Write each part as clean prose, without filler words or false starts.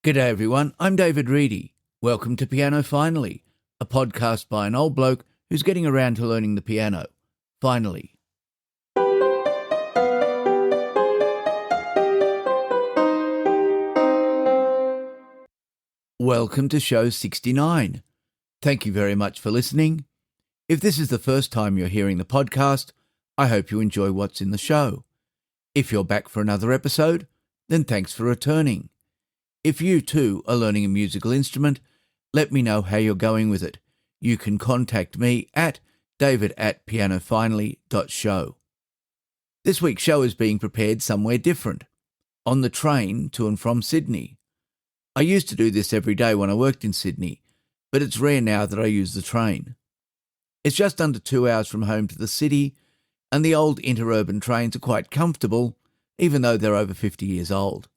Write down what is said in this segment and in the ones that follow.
G'day everyone, I'm David Reedy. Welcome to Piano Finally, a podcast by an old bloke who's getting around to learning the piano. Finally. Welcome to show 69. Thank you very much for listening. If this is the first time you're hearing the podcast, I hope you enjoy what's in the show. If you're back for another episode, then thanks for returning. If you too are learning a musical instrument, let me know how you're going with it. You can contact me at david@pianofinally.show. This week's show is being prepared somewhere different, on the train to and from Sydney. I used to do this every day when I worked in Sydney, but it's rare now that I use the train. It's just under 2 hours from home to the city, and the old interurban trains are quite comfortable, even though they're over 50 years old.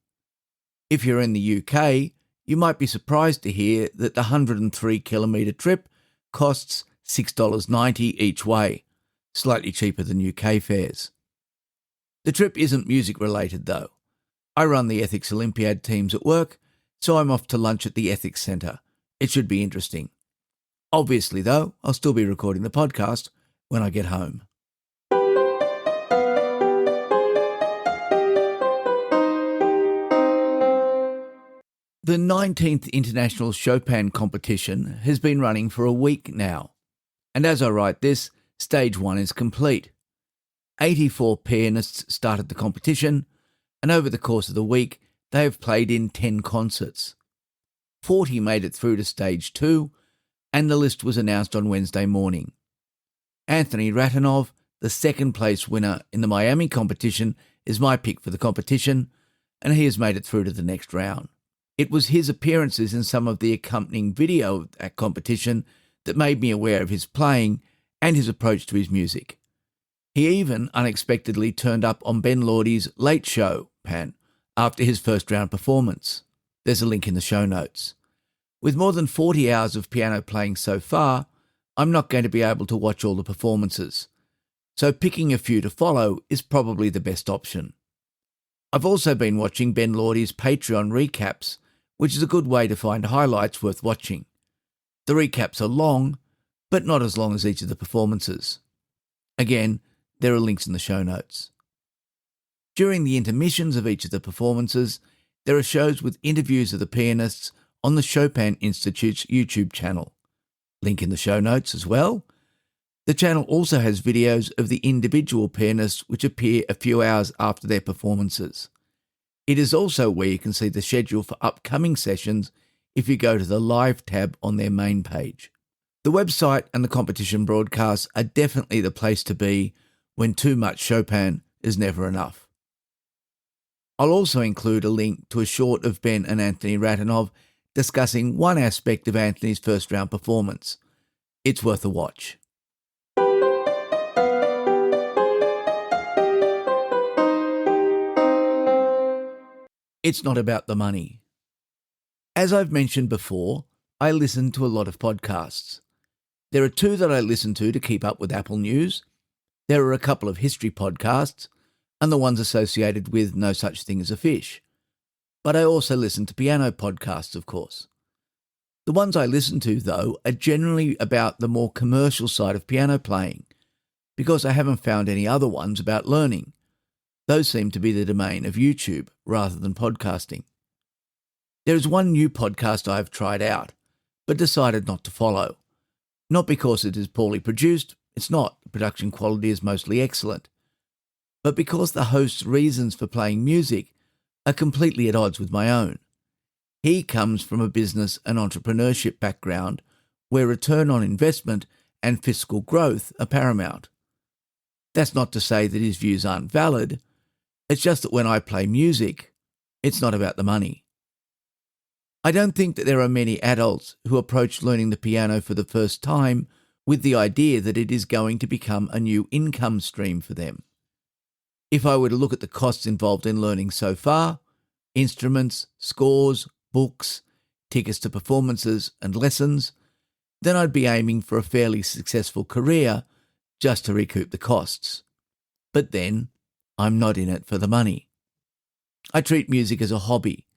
If you're in the UK, you might be surprised to hear that the 103-kilometre trip costs $6.90 each way, slightly cheaper than UK fares. The trip isn't music-related though. I run the Ethics Olympiad teams at work, so I'm off to lunch at the Ethics Centre. It should be interesting. Obviously though, I'll still be recording the podcast when I get home. The 19th International Chopin competition has been running for a week now, and as I write this, stage 1 is complete. 84 pianists started the competition, and over the course of the week, they have played in 10 concerts. 40 made it through to stage 2, and the list was announced on Wednesday morning. Anthony Ratanov, the second place winner in the Miami competition, is my pick for the competition, and he has made it through to the next round. It was his appearances in some of the accompanying video of that competition that made me aware of his playing and his approach to his music. He even unexpectedly turned up on Ben Lordy's Late Show pan after his first round performance. There's a link in the show notes. With more than 40 hours of piano playing so far, I'm not going to be able to watch all the performances, so picking a few to follow is probably the best option. I've also been watching Ben Lordy's Patreon recaps, which is a good way to find highlights worth watching. The recaps are long, but not as long as each of the performances. Again, there are links in the show notes. During the intermissions of each of the performances, there are shows with interviews of the pianists on the Chopin Institute's YouTube channel. Link in the show notes as well. The channel also has videos of the individual pianists which appear a few hours after their performances. It is also where you can see the schedule for upcoming sessions if you go to the Live tab on their main page. The website and the competition broadcasts are definitely the place to be when too much Chopin is never enough. I'll also include a link to a short of Ben and Anthony Ratanov discussing one aspect of Anthony's first round performance. It's worth a watch. It's not about the money. As I've mentioned before, I listen to a lot of podcasts. There are 2 that I listen to keep up with Apple News. There are a couple of history podcasts, and the ones associated with No Such Thing as a Fish. But I also listen to piano podcasts, of course. The ones I listen to, though, are generally about the more commercial side of piano playing, because I haven't found any other ones about learning. Those seem to be the domain of YouTube rather than podcasting. There is one new podcast I have tried out, but decided not to follow. Not because it is poorly produced, it's not, the production quality is mostly excellent, but because the host's reasons for playing music are completely at odds with my own. He comes from a business and entrepreneurship background where return on investment and fiscal growth are paramount. That's not to say that his views aren't valid. It's just that when I play music, it's not about the money. I don't think that there are many adults who approach learning the piano for the first time with the idea that it is going to become a new income stream for them. If I were to look at the costs involved in learning so far, instruments, scores, books, tickets to performances and lessons, then I'd be aiming for a fairly successful career just to recoup the costs. But then, I'm not in it for the money. I treat music as a hobby,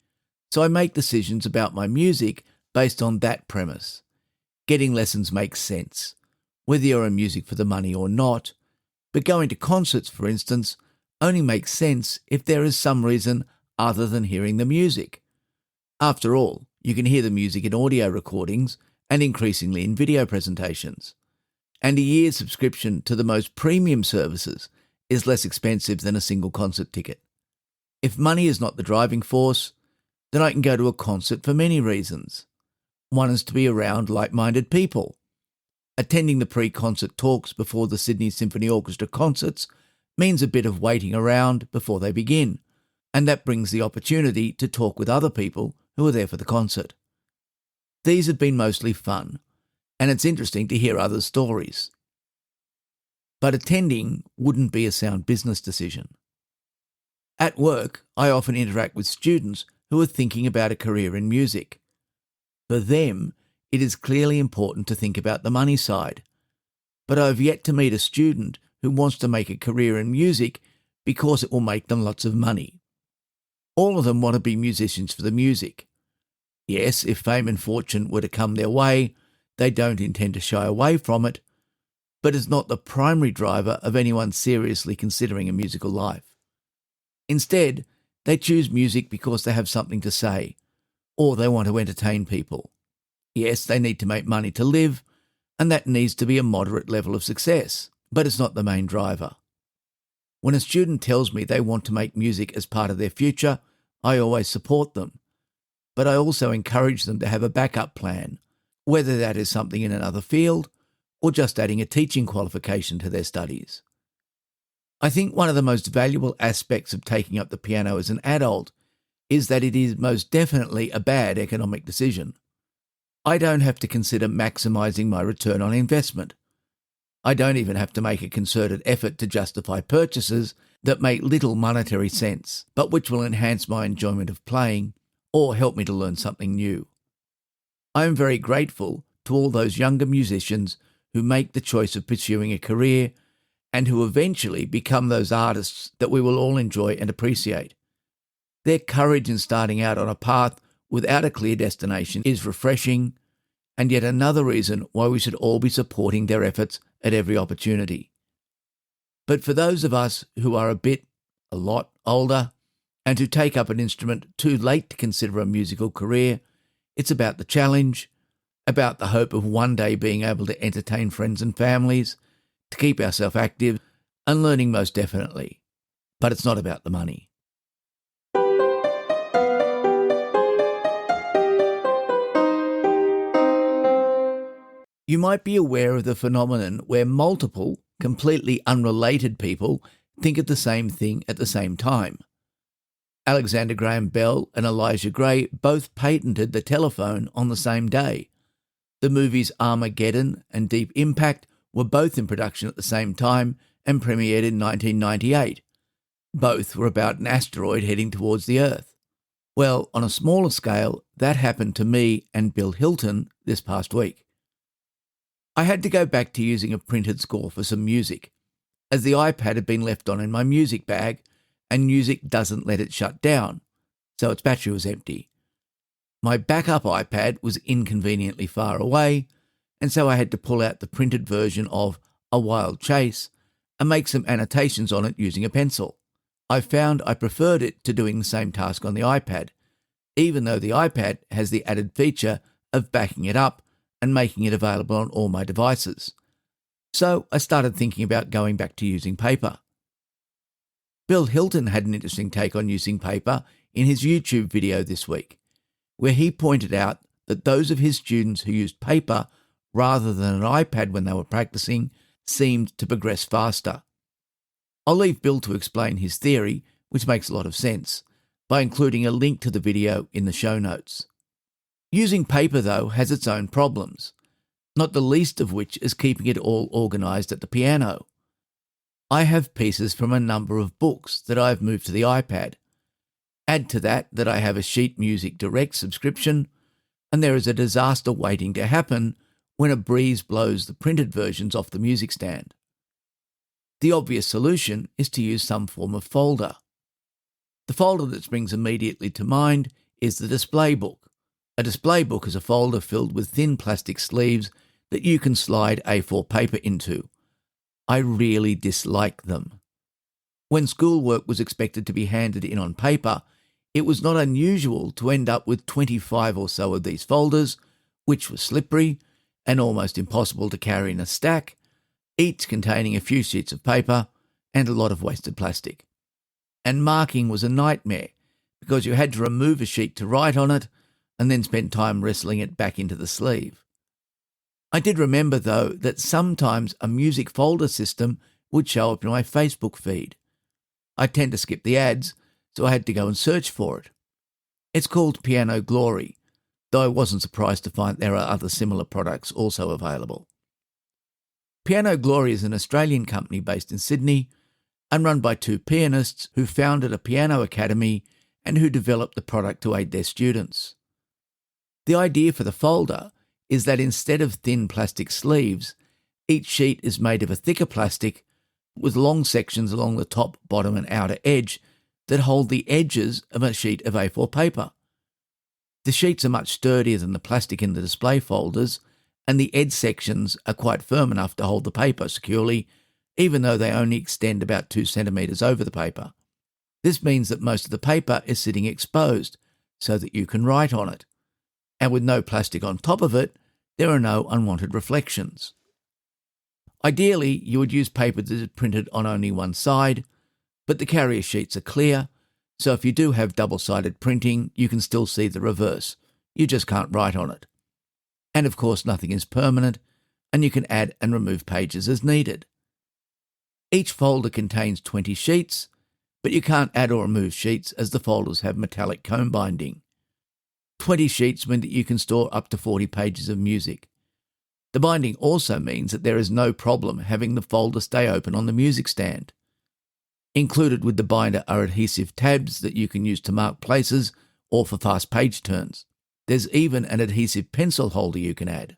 So I make decisions about my music based on that premise. Getting lessons makes sense, whether you're in music for the money or not, but going to concerts, for instance, only makes sense if there is some reason other than hearing the music. After all, you can hear the music in audio recordings and increasingly in video presentations. And a year's subscription to the most premium services is less expensive than a single concert ticket. If money is not the driving force, then I can go to a concert for many reasons. One is to be around like-minded people. Attending the pre-concert talks before the Sydney Symphony Orchestra concerts means a bit of waiting around before they begin, and that brings the opportunity to talk with other people who are there for the concert. These have been mostly fun, and it's interesting to hear others' stories. But attending wouldn't be a sound business decision. At work, I often interact with students who are thinking about a career in music. For them, it is clearly important to think about the money side. But I've yet to meet a student who wants to make a career in music because it will make them lots of money. All of them want to be musicians for the music. Yes, if fame and fortune were to come their way, they don't intend to shy away from it, but it's not the primary driver of anyone seriously considering a musical life. Instead, they choose music because they have something to say, or they want to entertain people. Yes, they need to make money to live, and that needs to be a moderate level of success, but it's not the main driver. When a student tells me they want to make music as part of their future, I always support them. But I also encourage them to have a backup plan, whether that is something in another field or just adding a teaching qualification to their studies. I think one of the most valuable aspects of taking up the piano as an adult is that it is most definitely a bad economic decision. I don't have to consider maximising my return on investment. I don't even have to make a concerted effort to justify purchases that make little monetary sense, but which will enhance my enjoyment of playing or help me to learn something new. I am very grateful to all those younger musicians who make the choice of pursuing a career and who eventually become those artists that we will all enjoy and appreciate. Their courage in starting out on a path without a clear destination is refreshing, and yet another reason why we should all be supporting their efforts at every opportunity. But for those of us who are a lot older, and who take up an instrument too late to consider a musical career, it's about the challenge, about the hope of one day being able to entertain friends and families, to keep ourselves active, and learning most definitely. But it's not about the money. You might be aware of the phenomenon where multiple, completely unrelated people think of the same thing at the same time. Alexander Graham Bell and Elijah Gray both patented the telephone on the same day. The movies Armageddon and Deep Impact were both in production at the same time and premiered in 1998. Both were about an asteroid heading towards the Earth. Well, on a smaller scale, that happened to me and Bill Hilton this past week. I had to go back to using a printed score for some music, as the iPad had been left on in my music bag, and music doesn't let it shut down, so its battery was empty. My backup iPad was inconveniently far away, and so I had to pull out the printed version of A Wild Chase and make some annotations on it using a pencil. I found I preferred it to doing the same task on the iPad, even though the iPad has the added feature of backing it up and making it available on all my devices. So I started thinking about going back to using paper. Bill Hilton had an interesting take on using paper in his YouTube video this week, where he pointed out that those of his students who used paper rather than an iPad when they were practicing seemed to progress faster. I'll leave Bill to explain his theory, which makes a lot of sense, by including a link to the video in the show notes. Using paper, though, has its own problems, not the least of which is keeping it all organised at the piano. I have pieces from a number of books that I've moved to the iPad. Add to that I have a Sheet Music Direct subscription, and there is a disaster waiting to happen when a breeze blows the printed versions off the music stand. The obvious solution is to use some form of folder. The folder that springs immediately to mind is the display book. A display book is a folder filled with thin plastic sleeves that you can slide A4 paper into. I really dislike them. When schoolwork was expected to be handed in on paper, it was not unusual to end up with 25 or so of these folders, which were slippery and almost impossible to carry in a stack, each containing a few sheets of paper and a lot of wasted plastic. And marking was a nightmare because you had to remove a sheet to write on it and then spend time wrestling it back into the sleeve. I did remember, though, that sometimes a music folder system would show up in my Facebook feed. I tend to skip the ads, so I had to go and search for it. It's called Piano Glory, though I wasn't surprised to find there are other similar products also available. Piano Glory is an Australian company based in Sydney and run by two pianists who founded a piano academy and who developed the product to aid their students. The idea for the folder is that instead of thin plastic sleeves, each sheet is made of a thicker plastic with long sections along the top, bottom and outer edge that hold the edges of a sheet of A4 paper. The sheets are much sturdier than the plastic in the display folders, and the edge sections are quite firm enough to hold the paper securely, even though they only extend about 2 centimetres over the paper. This means that most of the paper is sitting exposed so that you can write on it. And with no plastic on top of it, there are no unwanted reflections. Ideally, you would use paper that is printed on only one side, but the carrier sheets are clear, so if you do have double-sided printing, you can still see the reverse. You just can't write on it. And of course, nothing is permanent, and you can add and remove pages as needed. Each folder contains 20 sheets, but you can't add or remove sheets as the folders have metallic comb binding. 20 sheets mean that you can store up to 40 pages of music. The binding also means that there is no problem having the folder stay open on the music stand. Included with the binder are adhesive tabs that you can use to mark places or for fast page turns. There's even an adhesive pencil holder you can add.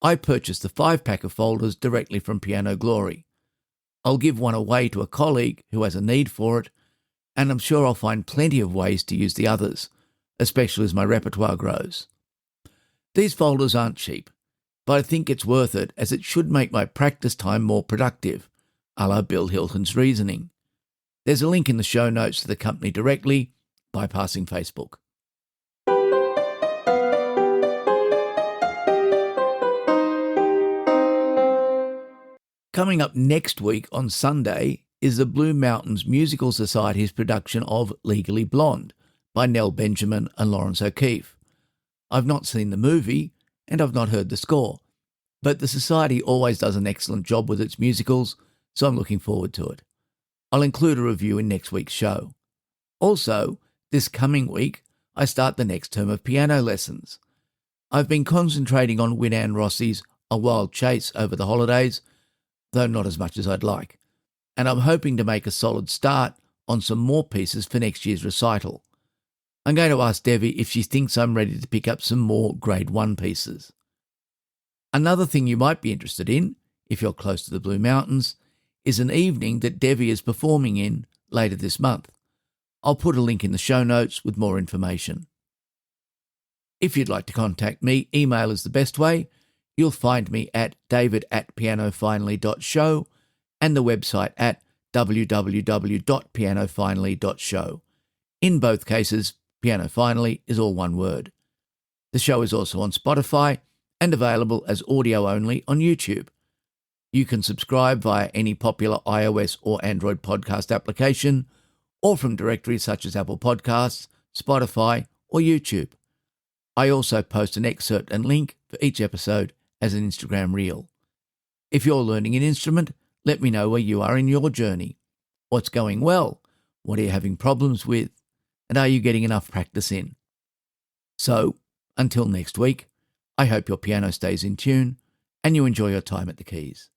I purchased the 5-pack of folders directly from Piano Glory. I'll give one away to a colleague who has a need for it, and I'm sure I'll find plenty of ways to use the others, especially as my repertoire grows. These folders aren't cheap, but I think it's worth it as it should make my practice time more productive, a la Bill Hilton's reasoning. There's a link in the show notes to the company directly, bypassing Facebook. Coming up next week on Sunday is the Blue Mountains Musical Society's production of Legally Blonde by Nell Benjamin and Lawrence O'Keefe. I've not seen the movie and I've not heard the score, but the Society always does an excellent job with its musicals, so I'm looking forward to it. I'll include a review in next week's show. Also, this coming week, I start the next term of piano lessons. I've been concentrating on Winann Rossi's A Wild Chase over the holidays, though not as much as I'd like, and I'm hoping to make a solid start on some more pieces for next year's recital. I'm going to ask Devi if she thinks I'm ready to pick up some more Grade 1 pieces. Another thing you might be interested in, if you're close to the Blue Mountains, is an evening that Devi is performing in later this month. I'll put a link in the show notes with more information. If you'd like to contact me, email is the best way. You'll find me at david@pianofinally.show and the website at www.pianofinally.show. In both cases, Piano Finally is all one word. The show is also on Spotify and available as audio only on YouTube. You can subscribe via any popular iOS or Android podcast application or from directories such as Apple Podcasts, Spotify, or YouTube. I also post an excerpt and link for each episode as an Instagram reel. If you're learning an instrument, let me know where you are in your journey. What's going well? What are you having problems with? And are you getting enough practice in? So, until next week, I hope your piano stays in tune and you enjoy your time at the keys.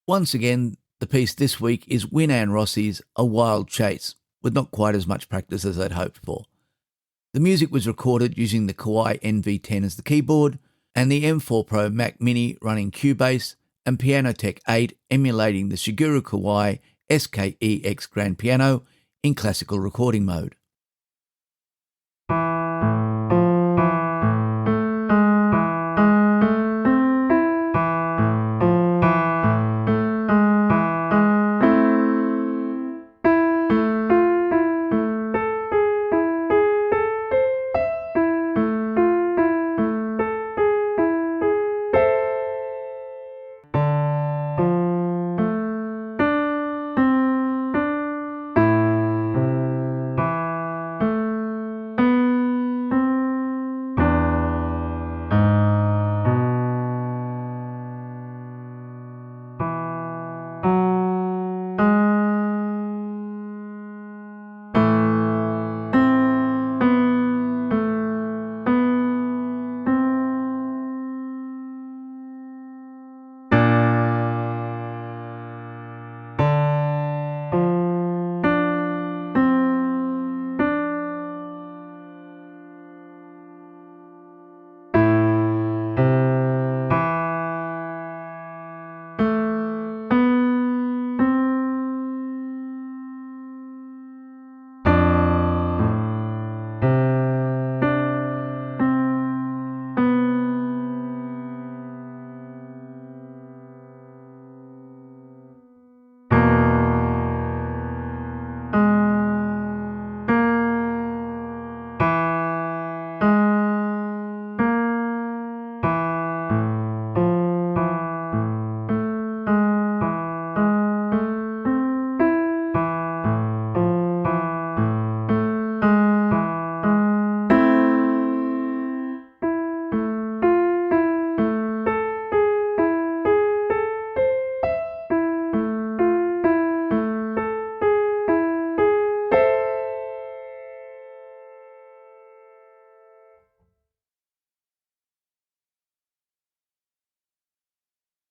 Once again, the piece this week is Winann Rossi's A Wild Chase, with not quite as much practice as I'd hoped for. The music was recorded using the Kawai NV10 as the keyboard and the M4 Pro Mac Mini running Cubase and Pianotech 8 emulating the Shigeru Kawai SKEX Grand Piano in classical recording mode.